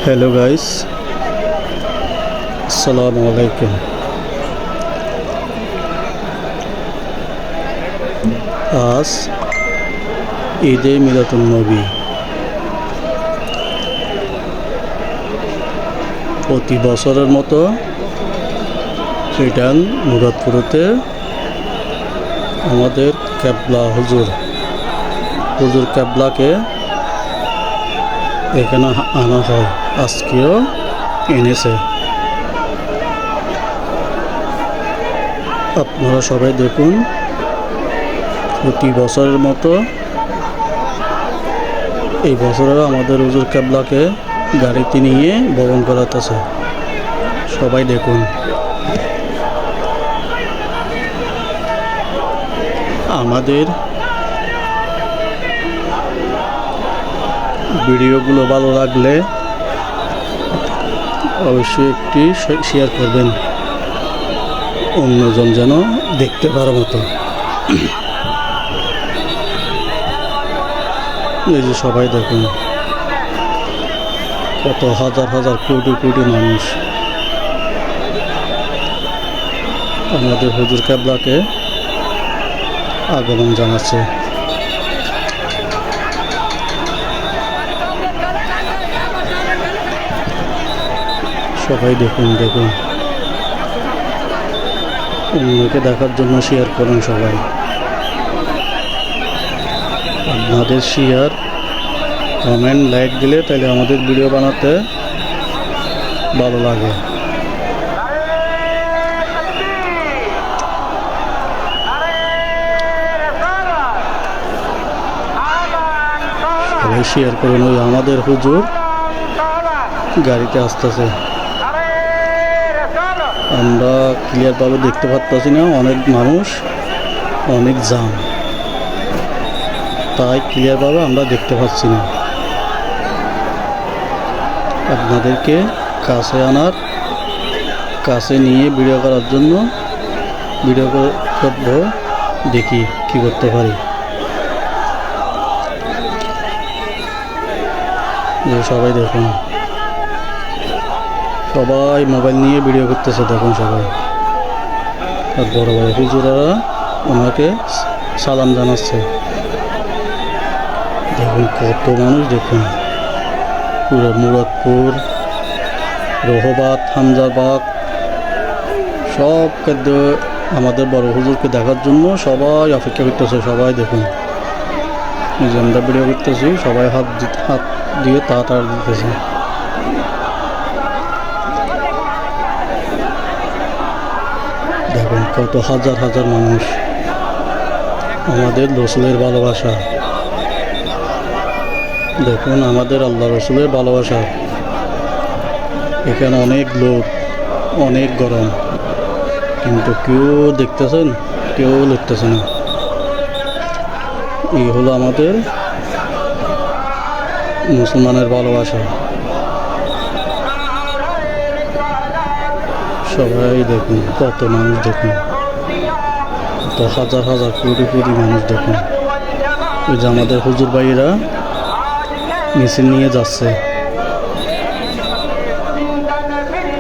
Hello guys, আসসালামু আলাইকুম। আজ ঈদে মিলাদুন্নবী। প্রতি বছরের মতো রিটার্ন মুরাদপুরেতে আমাদের কেবলা হুজুর কেবলাকে এখানে আনা হয়। আজকেও এনেছে। আপনারা সবাই দেখুন, প্রতি বছরের মতো এই বছরেও আমাদের হুজুর কেবলাকে গাড়িতে নিয়ে বরণ করাতেছে। সবাই দেখুন। আমাদের ভিডিওগুলো ভালো লাগলে অবশ্যই একটি শেয়ার করবেন, অন্যজন যেন দেখতে পারার মতো। এই যে সবাই দেখুন, কত হাজার হাজার কোটি কোটি মানুষ আমাদের হুজুর কেবলাকে আগমন জানাচ্ছে। সবাই দেখুন অন্যকে দেখার জন্য শেয়ার করুন সবাই। আপনাদের শেয়ার, কমেন্ট, লাইক দিলে তাহলে আমাদের ভিডিও বানাতে ভালো লাগে। সবাই শেয়ার করুন। ওই আমাদের হুজুর গাড়িতে আসতেছে, আমরা ক্লিয়ারভাবে দেখতে পাচ্ছি না, অনেক মানুষ, অনেক জ্যাম, তাই ক্লিয়ারভাবে আমরা দেখতে পাচ্ছি না। আপনাদেরকে কাছে নিয়ে ভিডিও করার জন্য ভিডিও করব, দেখি কি করতে পারি। সবাই দেখুন, সবাই মোবাইল নিয়ে ভিডিও করতেছে, দেখুন সবাই। আর বড় বড় হুজুরেরা ওনাকে সালাম জানাচ্ছে। দেখুন কত মানুষ, দেখুন পুরো মুরাদপুর, রহবাত, হামজাবাগ সব খাদ্য আমাদের বড় হুজুরকে দেখার জন্য সবাই অপেক্ষা করতেছে। সবাই দেখুন, এই যে আমরা ভিডিও করতেছি, সবাই হাত দিয়ে তাড়াতাড়ি দিতেছে। দেখুন কত হাজার হাজার মানুষ, আমাদের রসুলের ভালোবাসা। দেখুন আমাদের আল্লাহ রসুলের ভালোবাসা। এখানে অনেক লোক, অনেক গরম, কিন্তু কেউ দেখতেছেন, কেউ লিখতেছে না। এই হলো আমাদের মুসলমানের ভালোবাসা। সবাই দেখুন কত মানুষ, দেখুন কত হাজার হাজার কোটি কোটি মানুষ। দেখুন ওই যে আমাদের হুজুর ভাইয়েরা মিছিল নিয়ে যাচ্ছে।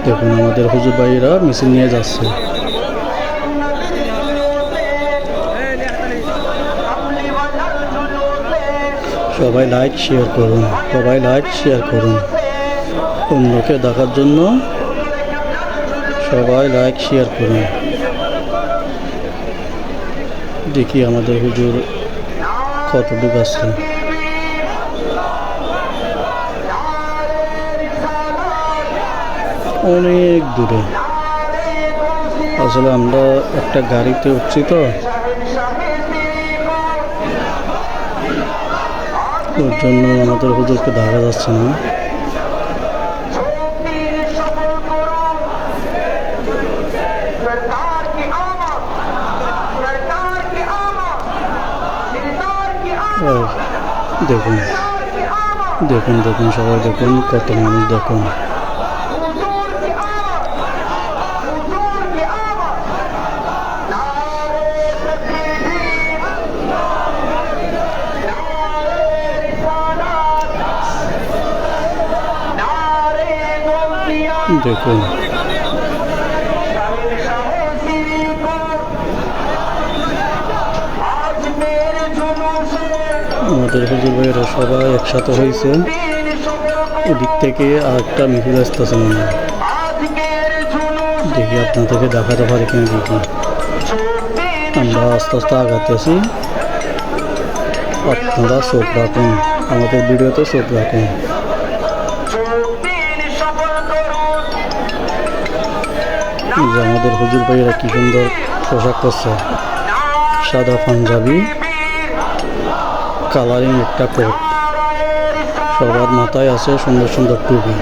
দেখুন আমাদের হুজুর ভাইয়েরা মিছিল নিয়ে যাচ্ছে। সবাই লাইক শেয়ার করুন, অন্যকে দেখার জন্য সবাই লাইক শেয়ার করুন। দেখি আমাদের হুজুর কতটুকু আসছে। অনেক দূরে। আসলে আমরা একটা গাড়িতে উঠছি, তো ওর জন্য আমাদের হুজুরকে দেখা যাচ্ছে না। দেখুন সবাই দেখুন কত মানুষ, দেখুন দেখুন আমাদের হুজুর ভাইয়েরা সবাই একসাথে হয়েছে। ওদিক থেকে আরেকটা মিছিল আসতেছে মনে হয়, দেখি আপনাদেরকে দেখাতে পারি কিনা দেখি। আমরা আস্তে আস্তে আগাতেছি, আপনারা চোখ রাখুন, আমাদের ভিডিওতে চোখ রাখুন। যে আমাদের হুজুর ভাইয়েরা কি সুন্দর পোশাক করছে, সাদা পাঞ্জাবি, কালারিং একটা কোট, সবার মাথায় আছে সুন্দর সুন্দর টুপি।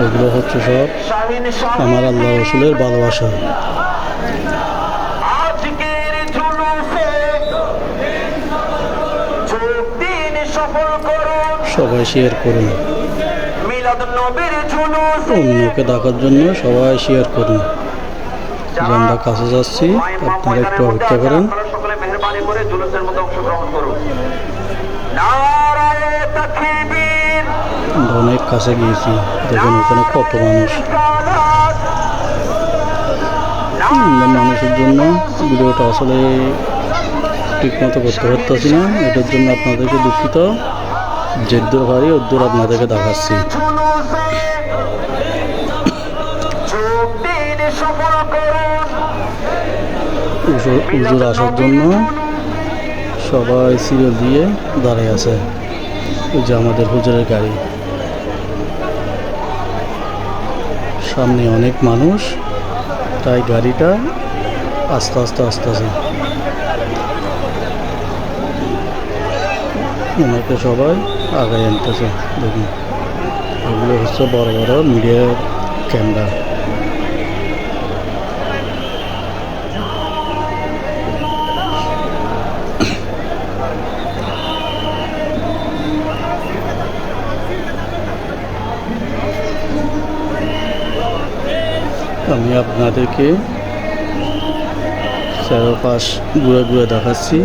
এগুলো হচ্ছে সব আমার আল্লাহ রসুলের ভালোবাসা। সবাই শেয়ার করুন, অন্যকে দেখার জন্য সবাই শেয়ার করুন। যে আমরা কাছে যাচ্ছি, আপনারা একটু অপেক্ষা করেন। আমরা অনেক কাছে গিয়েছি, দেখুন ওখানে কত মানুষ। মানুষের জন্য ভিডিওটা আসলে ঠিক মতো করতে পারতেছি না, এটার জন্য আপনাদেরকে দুঃখিত। যে দূর পারি ওর আপনাদেরকে দেখাচ্ছি। হুজুর আসার জন্য সবাই সিরিয়াল দিয়ে দাঁড়িয়ে আছে। এই যে আমাদের হুজুরের গাড়ি, সামনে অনেক মানুষ, তাই গাড়িটা আস্তে আস্তে আসতেছে। ওনাকে সবাই আগায় আনতেছে। দেখুন এগুলো হচ্ছে বড় বড় মিডিয়ার ক্যামেরা। আমি আপনাদেরকে চারপাশ ঘুরে ঘুরে দেখাচ্ছি,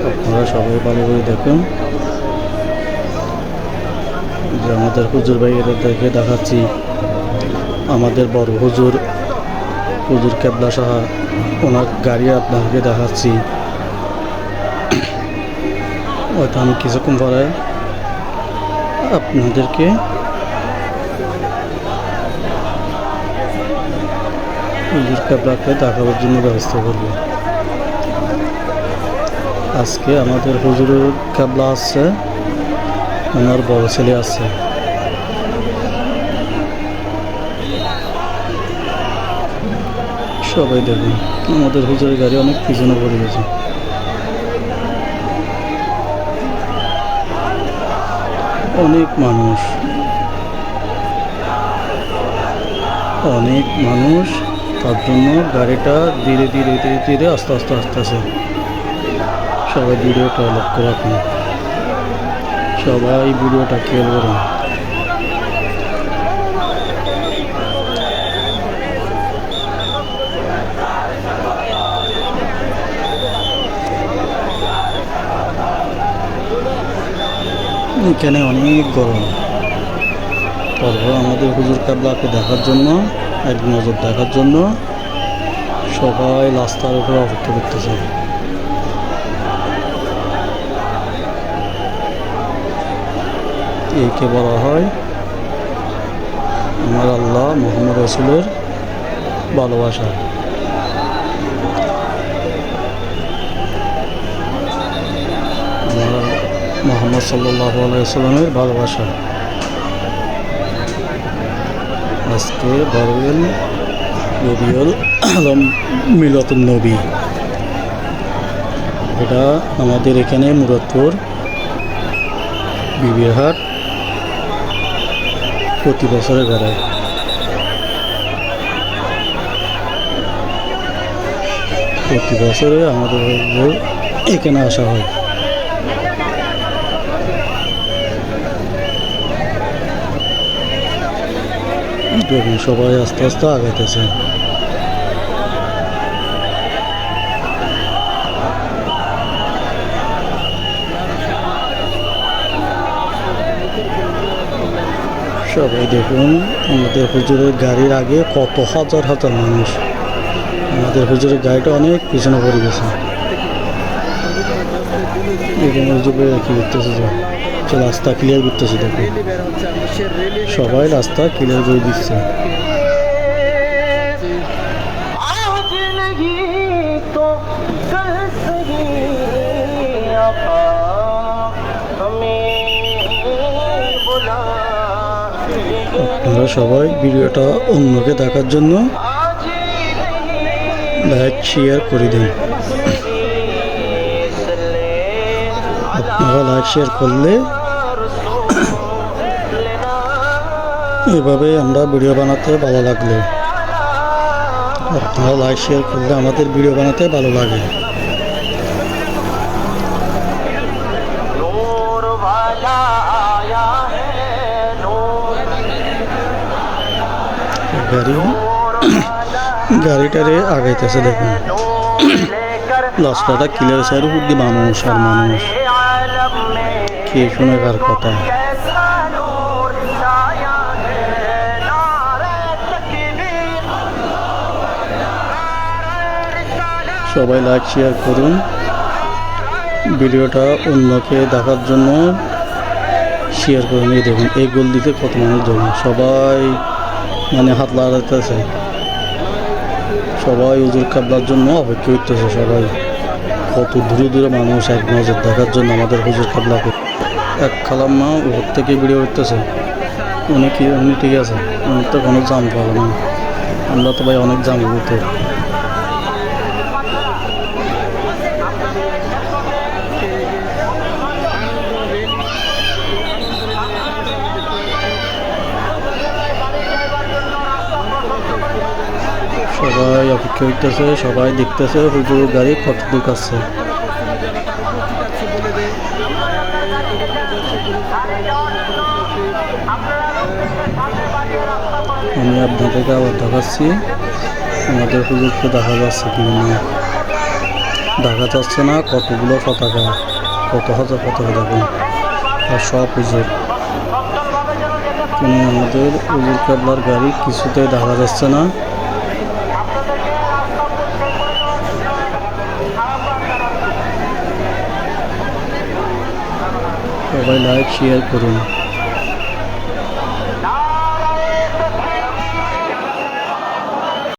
আপনারা সবাই ভালো করে দেখুন। যে আমাদের হুজুর ভাই এদেরকে দেখাচ্ছি, আমাদের বড় হুজুর কেবলা সাহা, ওনার গাড়ি আপনাদেরকে দেখাচ্ছি। হয়তো আমি কিছুক্ষণ পরে আপনাদেরকে হুজুর কেবলাকে দেখাবার জন্য ব্যবস্থা করব। আজকে আমাদের হুজুরের কেবলা আসছে, ওনার বড় ছেলে আছে। সবাই দেখুন, আমাদের হুজুরের গাড়ি অনেক পিছনে পড়ে গেছে। অনেক মানুষ, তার জন্য গাড়িটা ধীরে ধীরে ধীরে ধীরে আস্তে আস্তে আসতেছে। সবাই ভিডিওটা লক্ষ্য রাখুন, সবাই ভিডিওটা খেয়াল করুন। এখানে অনেক গরম, তারপর আমাদের হুজুর কেবলাকে দেখার জন্য, এক নজর দেখার জন্য সবাই রাস্তার উপরে অপেক্ষা করতেছে। এইকে বলা হয় আমার আল্লাহ মুহাম্মদ রাসূলের ভালোবাসা। আমার মুহাম্মদ সাল্লাল্লাহু আলাইহি ওয়াসাল্লামের ভালোবাসা। আজকে 12 রবিউল আলম মিলাদুন নবী। এটা আমাদের এখানে মুরাদপুর বিবিরহাট প্রতি বছরে বেড়ায়। প্রতি বছরে আমাদের এখানে আসা হয়। দেখুন সবাই আস্তে আস্তে আগাইতেছে। সবাই দেখুন আমাদের হুজুরের গাড়ির আগে কত হাজার হাজার মানুষ। আমাদের হুজুরের গাড়িটা অনেক পিছনে পড়ে গেছে। এখানে হুজুরে কি করতেছে যে রাস্তা ক্লিয়ার করতেছে। দেখুন সবাই রাস্তা ক্লিয়ার করে দিচ্ছে। আপনারা সবাই ভিডিওটা অন্যকে দেখার জন্য লাইক শেয়ার করে দিন। আপনারা লাইক শেয়ার করলে এভাবে আমরা ভিডিও বানাতে ভালো লাগলে আপনারা লাইক শেয়ার করলে আমাদের ভিডিও বানাতে ভালো লাগে। গাড়িটারে আগাইতেছে দেখুন। রাস্তাটা ক্লিয়ার সাইড উপর দিয়ে মানুষ আর মানুষ। কে শুনে কার কথা। সবাই লাইক শেয়ার করুন। ভিডিওটা অন্যকে দেখার জন্য শেয়ার করুন। এই দেখুন এই গোল দিতে কত মানুষ জমা। সবাই মানে হাত লাগাইতেছে। সবাই হুজুর কিবলার জন্য অপেক্ষা করতেছে। সবাই কত দূরে দূরে মানুষ এক নজর দেখার জন্য আমাদের হুজুর কিবলাকে। এক খালাম্মা উপর থেকে ভিডিও করতেছে। উনি ঠিক আছে, উনি তো কোনো জাম পাবে না। আমরা তো ভাই অনেক জাম হইতে। সবাই অপেক্ষা করতেছে, সবাই দেখতেছে হুজুর গাড়ি কত দূর আছে। আমি আপনাদেরকে আবার দেখাচ্ছি আমাদের হুজুরকে দেখা যাচ্ছে কি না। দেখা যাচ্ছে না কতগুলো পতাকা, কত হাজার পতাকা দেখুন। আর সব হুজুর, কিন্তু আমাদের হুজুর কিবলার গাড়ি কিছুতেই দেখা যাচ্ছে না। সবাই লাইক শেয়ার করুন।